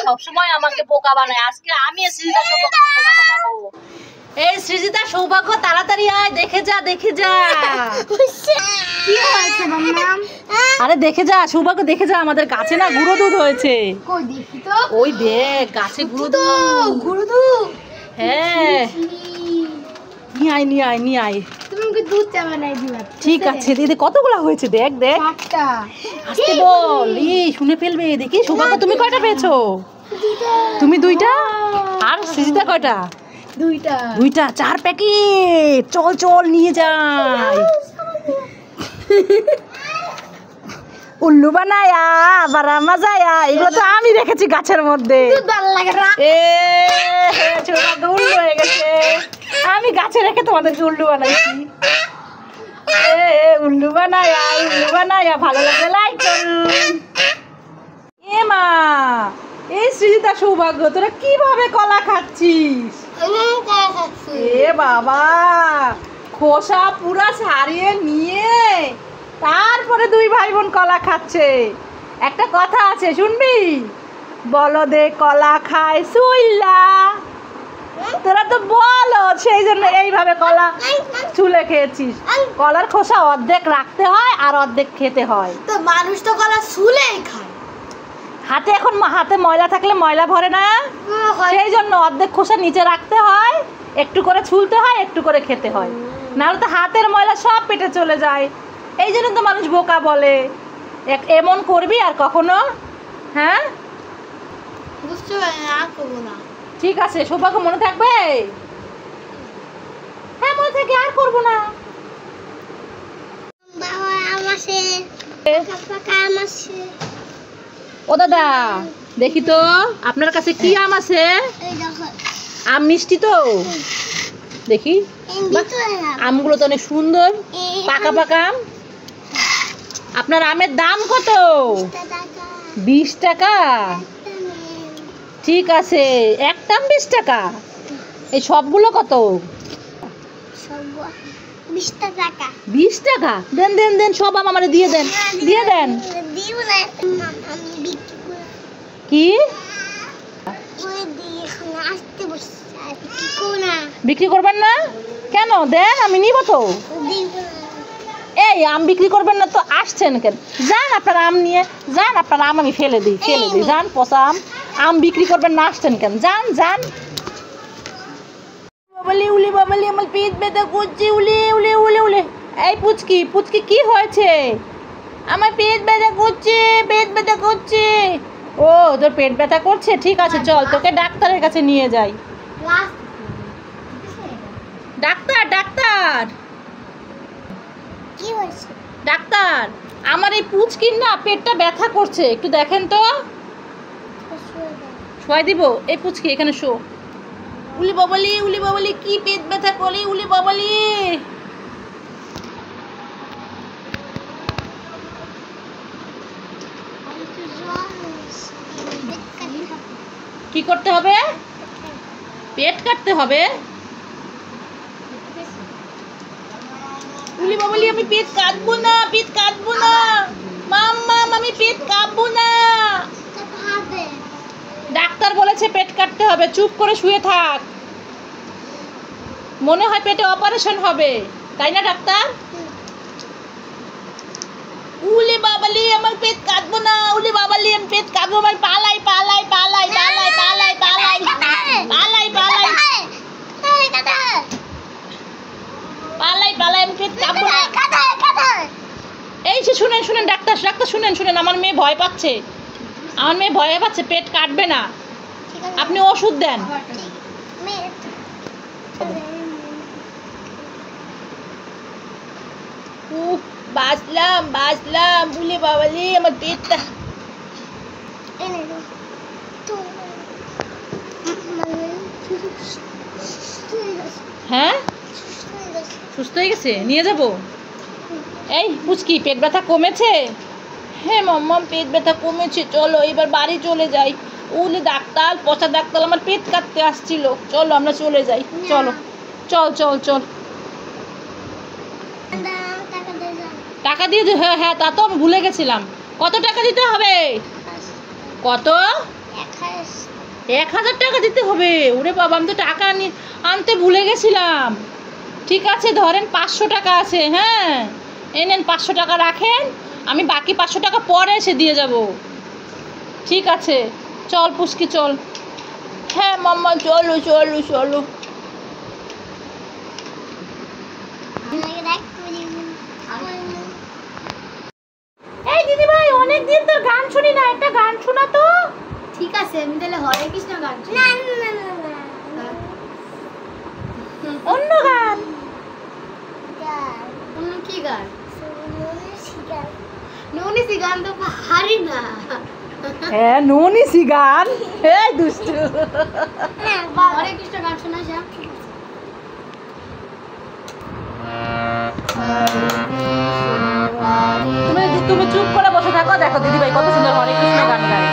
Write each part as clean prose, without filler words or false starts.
সবসময় আমাকে বোকা বানায়। আজকে আমি সৃজিতা সৌভাগ্য বোকা বানাবো। এই সৃজিতা সৌভাগ্য তাড়াতাড়ি আয়, দেখে যা দেখে যা। কি হয়েছে মাম্মাম? আরে দেখে যা সৌভাগ্য, দেখে যা আমাদের গাছে না গুঁড়ো দুধ হয়েছে। কই দেখি তো। ওই দেখ গাছে গুঁড়ো দুধ। গুঁড়ো দুধ? হ্যাঁ নিয়ে আয় নিয়ে আয় নিয়ে আয়। তুমি আমাকে দুধ চা বানাই দিবা। ঠিক আছে দিদি, কতগুলো হয়েছে দেখ দেখ। একটা। আস্তে বল, এই শুনে ফেলবে। দেখি সৌভাগ্য তুমি কয়টা পেয়েছো? তুমি দুইটা। আর সৃজিতা কয়টা? দুইটা। দুইটা, 4 প্যাকেট। চল চল নিয়ে যাই। উল্লু বানায়া বারা মজায়া, এগুলো তো আমি রেখেছি গাছের মধ্যে। দুধ ভালো লাগে না। এ সৌভাগ্য উল্লু হয়ে গেছে। আমি গাছে রেখে তোমাদেরকে উল্লু বানাইছি। উল্লু বানায়া ভালো লাগলে লাইক করুন। এ মা, এই সৃজিতা সৌভাগ্য তোরা কিভাবে কলা খাচ্ছিস? এ বাবা, খোসা পুরা ছাড়িয়ে নিয়ে তারপরে দুই ভাই বোন কলা খাচ্ছে। একটা কথা আছে শুনবি? বলদে কলা খায় সুইল্লা। তোরা তো বলো, সেই জন্য এইভাবে কলা চুলে খেয়েছিস। কলার খোসা অর্ধেক রাখতে হয় আর অর্ধেক খেতে হয়। তো মানুষ তো কলা ছুলেই খায়। হাতে এখন হাতে ময়লা থাকলে ময়লা ভরে না, সেই জন্য অর্ধেক খোসা নিচে রাখতে হয়, একটু করে ছুলতে হয়, একটু করে খেতে হয়। নাহলে তো হাতের ময়লা সব পেটে চলে যায়। এই জন্য তো মানুষ বোকা বলে। এমন করবি আর কখনো? হ্যাঁ বুঝতে পারি না, করবো না। ঠিক আছে সৌভাগ্য, মনে থাকবে? হ্যাঁ মনে থাকে, আর করবো না। বাবা আমাছে কাকা আমাছে। ও দাদা দেখি তো আপনার কাছে কি আম আছে? এই দেখো আম মিষ্টি তো দেখি। আমগুলো তো অনেক সুন্দর, পাকা পাকা আম। আপনার আমের দাম কত? 20 টাকা। ঠিক আছে, একটা আম 20 টাকা। এই সবগুলো কত? 20 টাকা। 20 টাকা? দেন দেন দেন, সব আম আমারে দিয়ে দেন, দিয়ে দেন। কি বিক্রি করবেন না? কেন? দেন, আমি নিব তো। এই আম বিক্রি করবেন না তো আসছেন কেন? যান আপনার আম নিয়ে যান, আপনার আম আমি ফেলে দিই যান, পচা আম। আম বিক্রি করবেন না, আসছেন কেন? যান যান। বাবালি উলি বাবালি, আমার পেট ব্যথা করছে। উলি উলি উলি উলি। এই পুচকি পুচকি কি হয়েছে? আমার পেট ব্যথা করছে, পেট ব্যথা করছে। ও তোর পেট ব্যথা করছে? ঠিক আছে চল, তোকে ডাক্তারের কাছে নিয়ে যাই। ডাক্তার ডাক্তার কি হয়েছে? ডাক্তার, আমার এই পুচকির না পেটটা ব্যথা করছে, একটু দেখেন তো। শোয়াই দিব? এই পুচকি এখানে শো। উলি বাবালি কি পেট ব্যথা করে? উলি বাবালি। কি করতে হবে? পেট কাটতে হবে? উলি বাবালি, আমি পেট কাটবো না, পেট কাটবো না। মাম্মা আমি পেট কাটবো না। ডাক্তার বলেছে পেট কাটতে হবে, চুপ করে শুয়ে থাক। মনে হয় পেটে অপারেশন হবে, তাই না ডাক্তার? উলি বাবালি, আমার পেট কাটবো না। উলি বাবালি, আমি পেট কাটবো। আমি পালাই পালাই পালাই পালাই পালাই পালাই পালাই পালাই পালাই পালাই, আমি পেট কাটবো না। এই যে শুনেন শুনেন ডাক্তার ডাক্তার শুনেন শুনেন, আমার মেয়ে ভয় পাচ্ছে, আমার মেয়ে ভয় পাচ্ছে, পেট কাটবে না। আপনি ওষুধ দেন। বাঁচলাম বাঁচলাম। উলি বাবালি, আমার পেটটা। হ্যাঁ সুস্থ হয়ে গেছে, নিয়ে যাব। এই পুচকি পেট ব্যথা কমেছে? হ্যাঁ মাম্মাম পেট ব্যথা কমেছে, চলো এবার বাড়ি চলে যাই। উলি ডাক্তার, পচা ডাক্তার আমার পেট কাটতে আসছিল, চলো আমরা চলে যাই। চলো চল চল চল। টাকা দিয়ে দিও? হ্যাঁ হ্যাঁ, তা তো আমি ভুলে গেছিলাম। কত টাকা দিতে হবে? কত? 1000 টাকা দিতে হবে? ওরে বাবা, আমি তো টাকা আনতে ভুলে গেছিলাম। ঠিক আছে, ধরেন 500 টাকা আছে। হ্যাঁ, এই নেন 500 টাকা রাখেন, আমি বাকি 500 টাকা পরে এসে দিয়ে যাব। ঠিক আছে, চল পুচকি চল। হ্যাঁ মাম্মা, চলো চলো চলো। এই দিদি ভাই, অনেকদিন তোর গান শুনি না, একটা গান শোনা তো। ঠিক আছে, আমি তাহলে হরে কৃষ্ণ গান শুনি। না না না না না, অন্য গান। অন্য কি গান? ননিসি গান তো পারি না। হ্যাঁ, ননিসি গান। এই দুষ্টু। হরে কৃষ্ণ গান শোনা শ্যাম। তুমি চুপ করে বসে থাকো, দেখো দিদি ভাই কত সুন্দর হরে কৃষ্ণ গান গায়।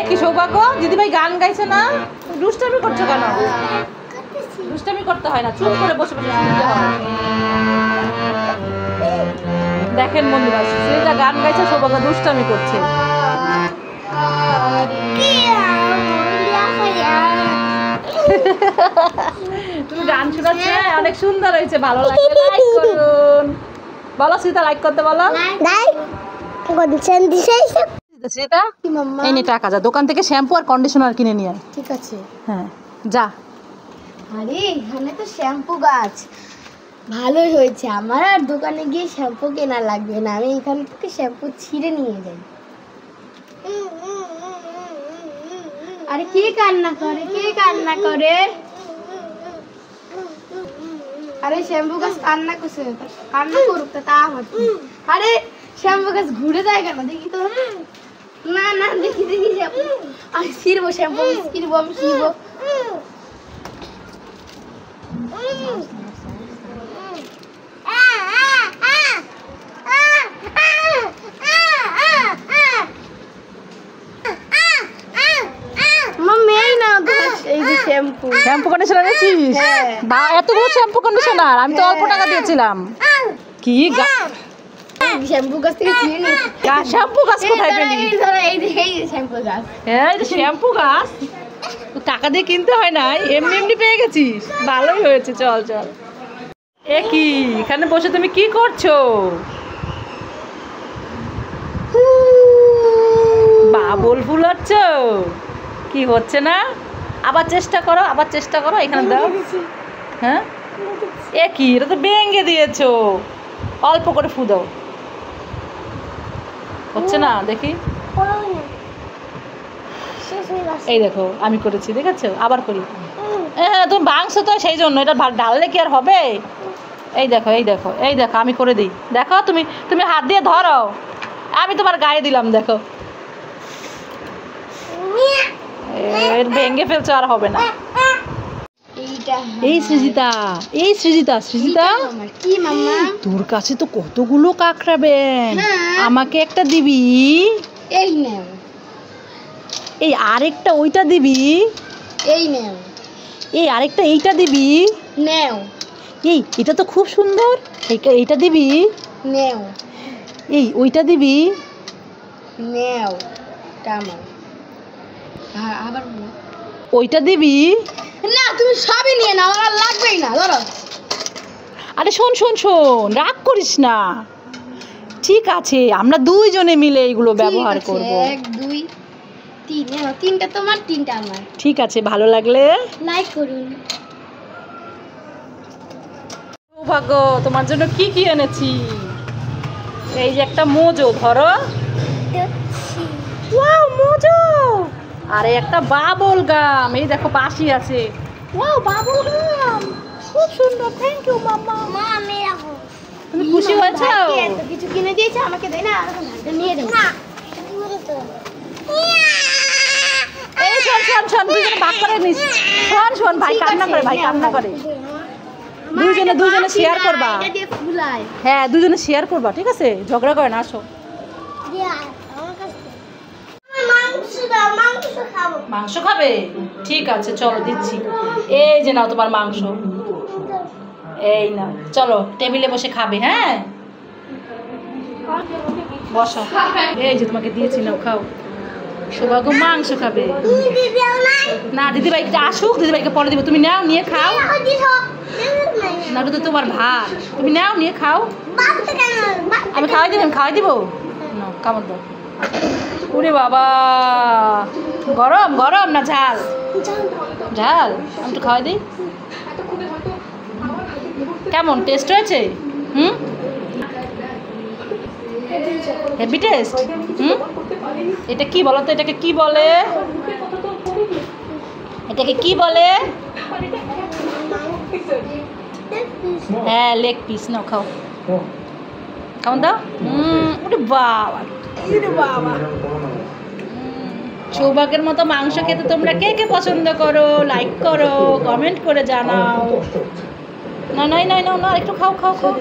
কি সৌভাগ্য, দিদিভাই গান গাইছে না? দুষ্টামি করছো কেন? দুষ্টামি করতে হয় না, চুপ করে বসে বসে শুনতে হয়। দেখেন বন্ধুরা, শ্রীজা গান গাইছে, সৌভাগ্য দুষ্টামি করছে। তুমি গান শোনাচ্ছ, অনেক সুন্দর হয়েছে, ভালো লাগছে। লাইক করুন, বলো শ্রীতা, লাইক করতে বলো। শ্রীতা, এই নে টাকা, যা দোকান থেকে শ্যাম্পু আর কন্ডিশনার কিনে নিয়ে আয়। ঠিক আছে। হ্যাঁ যা। আরে এখানে তো শ্যাম্পু গাছ, ভালোই হয়েছে, আমার আর দোকানে গিয়ে শ্যাম্পু কেনা লাগবে না, আমি এখান থেকে শ্যাম্পু ছিঁড়ে নিয়ে যাই। আরে কে কান্না করে, কে কান্না করে? আরে শ্যাম্পু গাছ কান্না করছে, কান্না করুক তা আমার কি? আরে শ্যাম্পু গাছ ঘুরে যায় কেন দেখি তো। না না, দেখি দেখি শ্যাম্পু, আমি ছিঁড়বো, শ্যাম্পু ছিঁড়বো, আমি ছিঁড়বো। শ্যাম্পু কন্ডিশনার এনেছিস? বা এতগুলো শ্যাম্পু কন্ডিশনার, আমি তো অল্প টাকা দিয়েছিলাম। কি শ্যাম্পু গাছ থেকে ছিঁড়ে নিয়েছি। শ্যাম্পু গাছ কোথায় পেলি? এই শ্যাম্পু গাছ। হ্যাঁ, শ্যাম্পু গাছ টাকা দিয়ে কিনতে হয় না, এমনি এমনি পেয়ে গেছিস, ভালোই হয়েছে। চল চল। এ কি, এখানে বসে তুমি কি করছো? বাবুল ফুলাচ্ছ? কি হচ্ছে না? আবার চেষ্টা করো, আবার চেষ্টা করো, এখানে দাও। হ্যাঁ, এ কি, এটা তো ভেঙে দিয়েছো, অল্প করে ফু দাও। হচ্ছে না, দেখি। এই দেখো আমি করেছি, দেখেছো? আবার করি। হ্যাঁ, তুমি ভাঙছো তো, সেই জন্য। এটা ঢাললে কি আর হবে? এই দেখো, এই দেখো, এই দেখো, আমি করে দিই, দেখো। তুমি তুমি হাত দিয়ে ধরো, আমি তোমার গায়ে দিলাম, দেখো। এর ভেঙে ফেলছো, আর হবে না। এই সৃজিতা, এই সৃজিতা, সৃজিতা, কি মাম্মা? তোর কাছে তো কতগুলো কাঁকড়া ব্যাং, আমাকে একটা দিবি? এই নাও। এই আরেকটা ওইটা দিবি? এই নাও। এই আরেকটা এইটা দিবি? নাও। এই এটা তো খুব সুন্দর, এইটা দিবি? নাও। এই ওইটা দিবি? নাও। টামা। আবার ওইটা দিবি? না, তুমি সবই নিয়ে নাও, আমার লাগবেই না, ধরো। আরে শোন শোন শোন, রাগ করিস না। ঠিক আছে, আমরা দুইজনে মিলে এইগুলো ব্যবহার করব। 1 2 3, তিনটা তোমার, তিনটা আমার। ঠিক আছে, ভালো লাগলে লাইক করুন। সৌভাগ্য, তোমার জন্য কি কি এনেছি? এই যে একটা মোজো, ধরো। Wow, Mojo. আরে একটা বাবল গাম, এই দেখো বাঁশি আছে। ওয়াও, বাবল গাম, খুব সুন্দর। থ্যাংক ইউ মাম্মা। মা, আমি রাখো। তুমি খুশি হয়েছো? এত কিছু কিনে দিয়েছে, আমাকে দেয় না, আমাকে নিয়ে দেবো না। দুজনে ভাগ করে নিস। শোন ভাই কান্না করে, ভাই কান্না করে। দুজনে শেয়ার করবা। হ্যাঁ দুজনে শেয়ার করবা, ঠিক আছে? ঝগড়া করে না, আসো। মাংস খাবে? ঠিক আছে চলো দিচ্ছি। এই যে নাও তোমার মাংস, এই না, চলো টেবিলে বসে খাবে। হ্যাঁ বসো, এই যে তোমাকে দিয়েছি, নাও খাও। সৌভাগ্য মাংস খাবে না, দিদিভাই আসুক, দিদিভাইকে পরে দিব। তুমি নাও, নিয়ে খাও না, ওটা তো তোমার ভাত, তুমি নাও নিয়ে খাও। আমি খাওয়াই দিব না, কামড় দাও। ওরে বাবা, গরম গরম না ঝাল? ঝাল, আমি তো খাওয়াই দিই। কেমন টেস্ট হয়েছে? Heavy taste. এটা কি বলো তো, এটাকে কি বলে? এটাকে কি বলে? হ্যাঁ লেগ পিস, নাও খাও। কেমন দাও? ওরে বাবা, বাবা। সৌভাগ্যের মতো মাংস খেতে তোমরা কে কে পছন্দ করো? লাইক করো, কমেন্ট করে জানাও। না নাই নাই না, একটু খাও খাও খাও।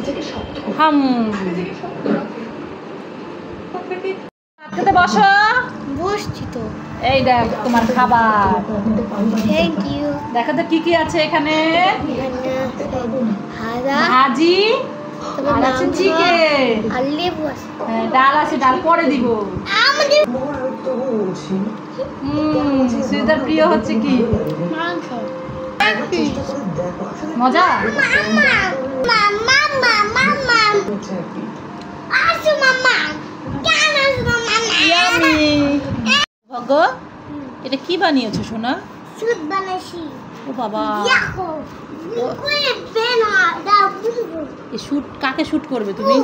খেতে বসো। বসছি তো। এই দেখ তোমার খাবার। Thank you. দেখো তো কি কি আছে এখানে। ভাজা, ভাজি, আর আছে চিকেন, আর লেবু আছে। হ্যাঁ ডাল আছে, ডাল পরে দিব। সুইদার প্রিয় হচ্ছে কি? মাংস। মজা। ভাগ্য, এটা কি বানিয়েছো সোনা? শুট বানাইছি। ও বাবা, এই শুট কাকে শুট করবে তুমি?